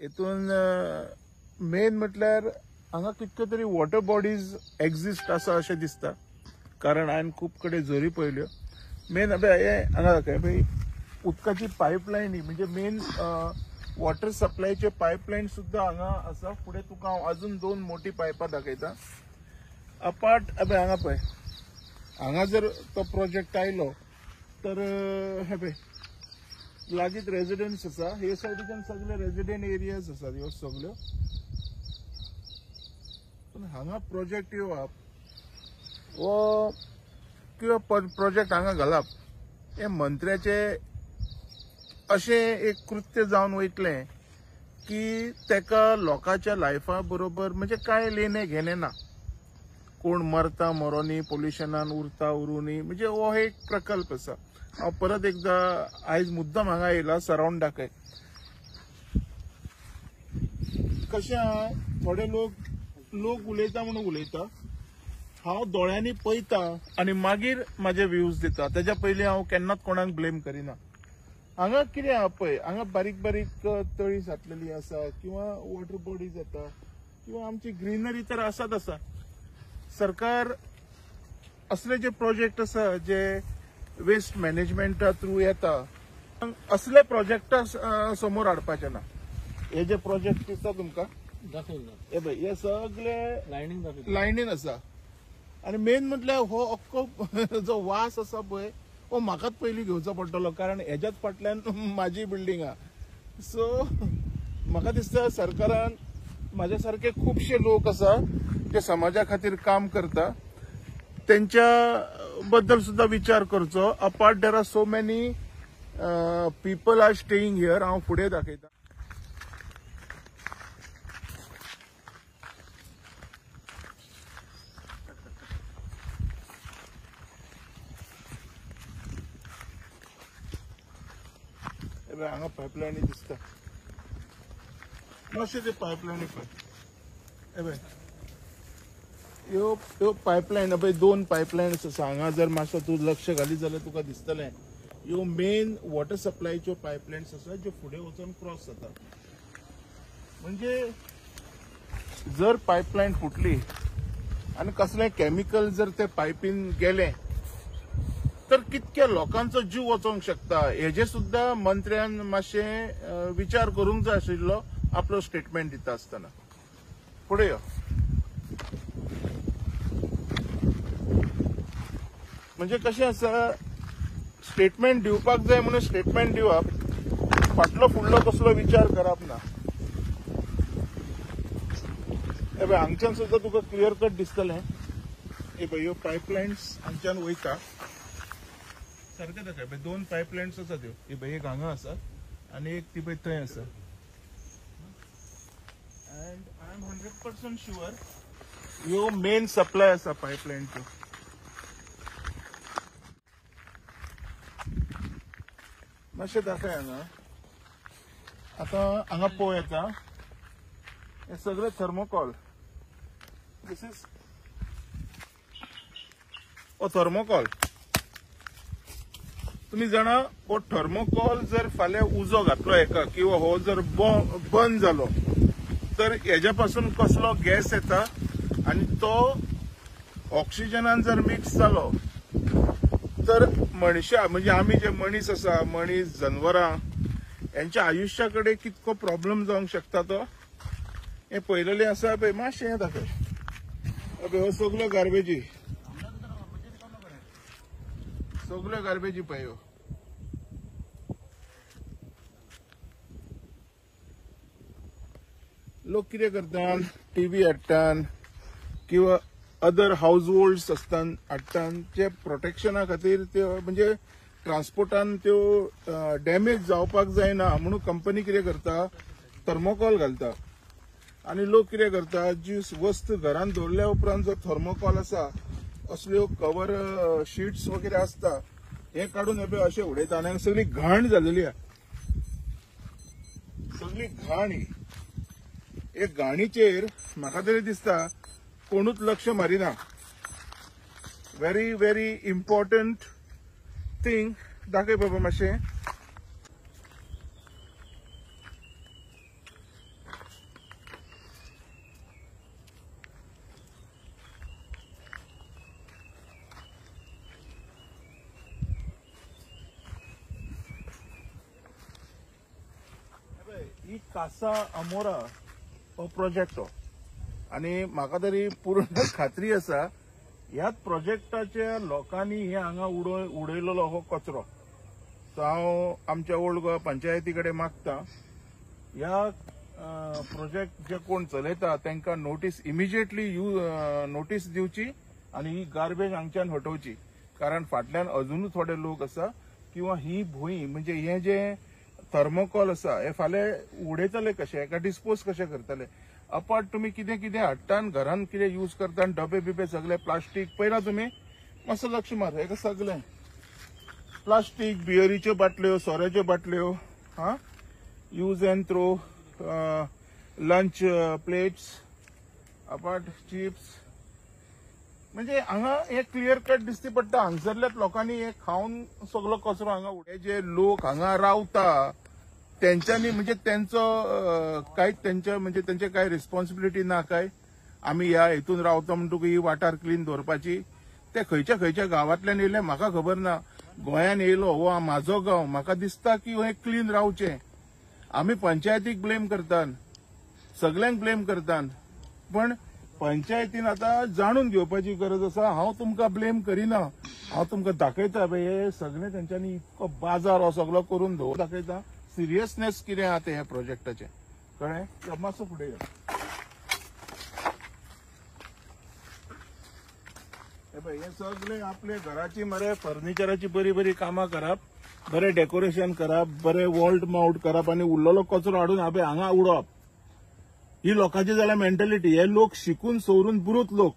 हेतून मेन म्हटल्यार हांगा कितक्यो तरी वॉटर बॉडीज एक्झिस्ट आसा अशें दिसता, कारण हांवें खूब कडेन झरी पळयल्यो. मेन हे हांगा दाखय उदकाची पायपलायन म्हणजे मेन वॉटर सप्लायचे पायपलायन सुद्धा हांगा आसा. फुडें तुका हांव अजून 2 मोठी पायपां दाखयता. अपार्ट हांगा पळय, हांगा जर तो प्रोजेक्ट आयलो तर हे पळय लागींच रेजिडेंट्स आसा. हे सायडीच्यान सगळे रेजिडेंट एरियाज आसात ह्यो सगळ्यो. पण हांगा प्रोजेक्ट येवप वो किंवा प्रोजेक्ट हांगा घालप हे मंत्र्याचे अशें एक कृत्य जावन वयतलें की तेका लोकांच्या लायफा बरोबर म्हणजे कांय लेणे घेणे ना. कोण मरता मरोनी, पोल्युशनान उरता उरुनी, म्हणजे हो एक प्रकल्प आसा. हांव परत एकदा आयज मुद्दाम हांगा येयला सरावंड दाखय. कशें आहा, थोडे लोक उलयता म्हणून उलयता, हांव दोळ्यांनी पळयता आनी मागीर म्हाजे व्ह्यूज दिता. तेज्या पयलीं हांव केन्नाच कोणाक ब्लेम करिना. हांगा कितें आहा पळय, हांगा बारीक बारीक तळी साठलेली आसा किंवा वॉटर बॉडीज येता किंवा आमची ग्रीनरी तर आसाच आसा. सरकार असले जे प्रोजेक्ट आसा जे वेस्ट मॅनेजमेंटा थ्रू येता, असले प्रोजेक्ट समोर हाडपाचे ना. हे जे प्रोजेक्ट दिसता तुमकां हे पळय, हे सगळे लायनीन आसा. आनी मेन म्हटल्यार हो अख्खो जो वास आसा पळय हो म्हाकाच पयलीं घेवचो पडटलो, कारण हेज्याच फाटल्यान म्हाजी बिल्डींग आहा. सो म्हाका दिसता सरकारान म्हाज्या सारखे खुबशे लोक आसा जे समाजा खातीर काम करता त्यांच्या बद्दल सुद्धा विचार करचो. Apart there are so many people are staying here. हांव फुडें दाखयता. हांगा पायपलायनी दिसता, मातशे ते पायपलायनी पळय. ह्यो पायपलायन पळय, 2 पायपलायन्स आसा. हांगा जर मातसो तूं लक्ष घाली जाल्यार तुका दिसतलें ह्यो मेन वॉटर सप्लायच्यो पायपलायन्स आसा ज्यो फुडें वचून क्रॉस जाता. म्हणजे जर पायपलायन फुटली आनी कसलें केमिकल जर ते पायपीन गेलें तर कितक्या लोकांचो जीव वचोंक शकता हेजे सुद्धा मंत्र्यान मातशें विचार करूंक जाय आशिल्लो आपलो स्टेटमेंट दिता आसतना. फुडें यो. म्हणजे कशें आसा, स्टेटमेंट दिवपाक जाय म्हणून स्टेटमेंट दिवप, फाटलो फुडलो कसलो विचार करप ना. हे पळय, हांगच्यान सुद्धा तुका क्लियर कट दिसतलें. हे पळय, ह्यो पायपलायन्स हांगच्यान वयता सारकें दाखय पळय. 2 पायपलायन्स आसा त्यो. ही पळय, एक हांगा आसा आनी एक ती पळय थंय आसा. एंड आय एम 100% शुअर ह्यो मेन सप्लाय आसा पायपलायनच्यो. मातशें दाखय हांगा. आतां हांगा पळय येता हे सगळे थर्मोकॉल. This is thermocol. तुम्ही जाणा हो थर्मोकॉल जर फाल्यां उजो घातलो हेका किंवा हो जर बंद जालो तर हेज्या पासून कसलो गॅस येता आनी तो ऑक्सिजनान जर मिक्स जालो तर मनशां म्हणजे आमी जे मनीस आसा, मनीस जनवरां यांच्या आयुश्याकडे कितको प्रॉब्लेम जावंक शकता तो हे पळयलेलें आसा पळय. मातशें हें दाखय. हो सगळ्यो गार्बेजी, सगळ्यो गार्बेजी पळय. लोक कितें करतात, टीव्ही हाडटात किंवा अदर हाऊस होल्ड्स असतात हाडटात जे प्रोटेक्शना खातीर त्यो म्हणजे ट्रान्सपोर्टान त्यो डॅमेज जावपाक जायना म्हणून कंपनी कितें करता, थर्मोकॉल घालता. आनी लोक कितें करता, जी वस्त घरान दवरल्या उपरांत जो थर्मोकॉल आसा असल्यो कवर शीट्स वगैरे आसता हे काढून हे अशें उडयता आनी सगळी घाण जालेली आहा. सगळी घाण ही एक घाणीचेर म्हाका तरी दिसता कोणूच लक्ष Marina. Very very important thing दाखय बाबा मातशें. ही कासा अमोरा हो प्रोजेक्ट हो आणि म्हाका तरी पूर्ण खात्री आसा ह्याच प्रोजेक्टाच्या लोकांनी हे हांगा उडयलेलो हो कचरो. सो हांव आमच्या ओल्ड गोवा पंचायती कडेन मागता ह्या प्रोजेक्ट जे कोण चलयता तांकां नोटीस इमिजिएटली नोटीस दिवची आणि ही गार्बेज हांगच्यान हटोवची. कारण फाटल्यान अजूनय थोडे लोक आसा किंवा ही भुंय म्हणजे हे जे थर्मोकॉल आसा हे फाल्यां उडयतले कशे, एका डिस्पोज कशे करतले. अपार्ट तुम्ही कितें कितें हाडटा घरान कितें यूज करता डबे बिबे सगळे प्लास्टीक पळयला तुम्ही मातसो लक्ष मार. हेका सगळें प्लास्टीक, बियरीच्यो बाटल्यो, सोऱ्याच्यो बाटल्यो, use and throw, lunch plates, apart chips. म्हणजे हांगा हे क्लियर कट दिसती पडटा हांगसरल्याच लोकांनी हे खाऊन सगळो कचरो हांगा उडय. जे लोक हांगा रावता त्यांच्यानी म्हणजे त्यांचो काय त्यांचे काय रिस्पॉन्सिबिलिटी ना काय. आम्ही ह्या हेतून रावता म्हणटकूच ही वाठार क्लीन दवरपाची. ते खंयच्या खंयच्या गांवांतल्यान येयले म्हाका खबर ना. गोंयान येयलो हो म्हाजो गांव, म्हाका दिसता की हे क्लीन रावचें. आमी पंचायतीक ब्लेम करतात, सगळ्यांक ब्लेम करतात, पण पंचायतीन आता जाणून घेवपाची गरज आसा. हांव तुमकां ब्लेम करिना, हांव तुमकां दाखयता हे सगळे तेंच्यांनी इतको बाजार हो सगळो करून दाखयता. सिरियसनेस कितें आहा ते ह्या प्रोजेक्टाचे कळ्ळें. मातसो फुडें यो. हे सगळे आपले घराची मरे फर्निचराची बरी बरी कामां करप, बरें डेकोरेशन करप, बरें वॉल्ट माउंट करप आणि उरलेलो कचरो हाडून हांगा उडोवप. ही लोकांची जाल्यार मेंटॅलिटी. हे लोक शिकून सवरून बुरूत लोक.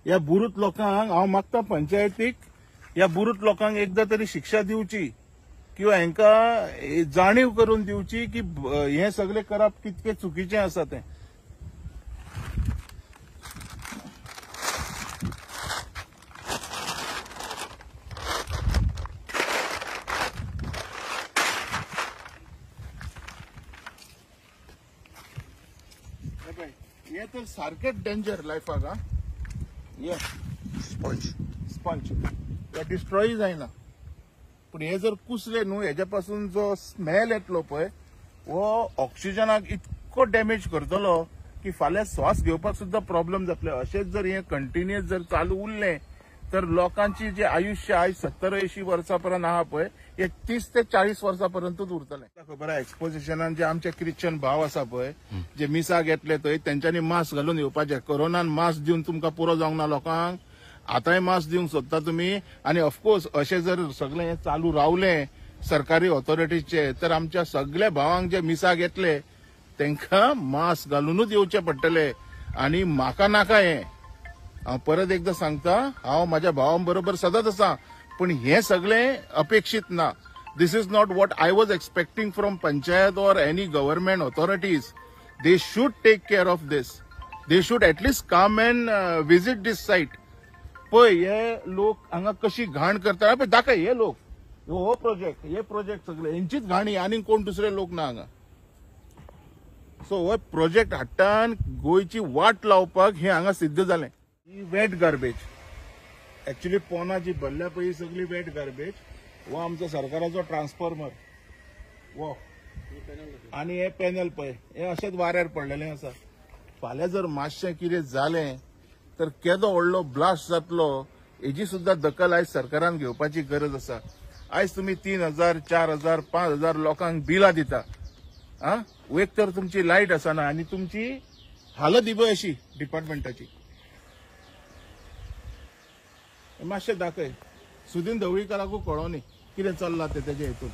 ह्या बुरूत लोकांक हांव मागता पंचायतीक ह्या बुरूत लोकांक एकदा तरी शिक्षा दिवची किंवा हांकां जाणीव करून दिवची की हे सगळे करप कितके चुकीचें आसा तें. हे तर सारकेच डेंजर लायफाक. ये स्पंज हे डिस्ट्रॉय जायना, पण हे जर कुसले न्हू हेच्या पासून जो स्मेल येतलो पळय हो ऑक्सिजनाक इतको डॅमेज करतलो की फाल्यां श्वास घेवपाक सुद्धा प्रॉब्लेम जातले. अशेंच जर हे कंटिन्युअस जर चालू उरलें तर लोकांची जे आयुष्य आयज 70-80 वर्सां पर्यंत आहा पळय हे 30 ते 40 वर्सां पर्यंतूच उरतलें. खबर आहा एक्सपोजिशनान जे आमचे क्रिश्चन भाव आसा पळय जे मिसाक येतले थंय तेंच्यांनी मास्क घालून येवपाचें. कोरोनान मास्क दिवन तुमकां पुरो जावंक ना लोकांक. आतांय मास्क दिवंक सोदता तुमी. आणि ऑफकोर्स अशें जर सगळें हें चालू रावलें सरकारी ऑथॉरिटीचे तर आमच्या सगळ्या भावांक जे मिसाक येतले तांकां मास्क घालूनच येवचें पडटलें. आणि म्हाका नाका हें. हांव परत एकदा सांगता हांव म्हाज्या भावां बरोबर सदांच आसा, पण हे सगळें अपेक्षित ना. This is not what I was expecting from panchayat or any government authorities. They should take care of this. They should at least come and visit this site. पळय हे लोक हांगा कशी घाण करता पळय दाखय. हे लोक हो प्रोजेक्ट सगळे हेंचीच घाणी, आनी कोण दुसरे लोक ना हांगा. सो हो प्रोजेक्ट हाडटान गोंयची वाट लावपाक हे हांगा सिद्ध जालें. ही वेट गार्बेज एक्चुअली पोना जी भरल्या पळय सगळी वेट गार्बेज. हो आमचो सरकाराचो ट्रान्सफॉर्मर वो आणि हे पॅनल पळय हे अशेंच वाऱ्यार पडलेलें आसा. फाल्यां जर मातशें कितें जालें तर केदो व्हडलो ब्लास्ट जातलो हेजी सुद्धा दखल आयज सरकारान घेवपाची गरज आसा. आयज तुमी 3000, 4000, 5000 लोकांक बिलां दिता. एक तर तुमची लायट आसना आनी तुमची हालत इबय अशी डिपार्टमेंटाची. मातशें दाखय. सुदीन ढवळीकाराकू कळोनी कितें चल्लां तें तेजे हेतून.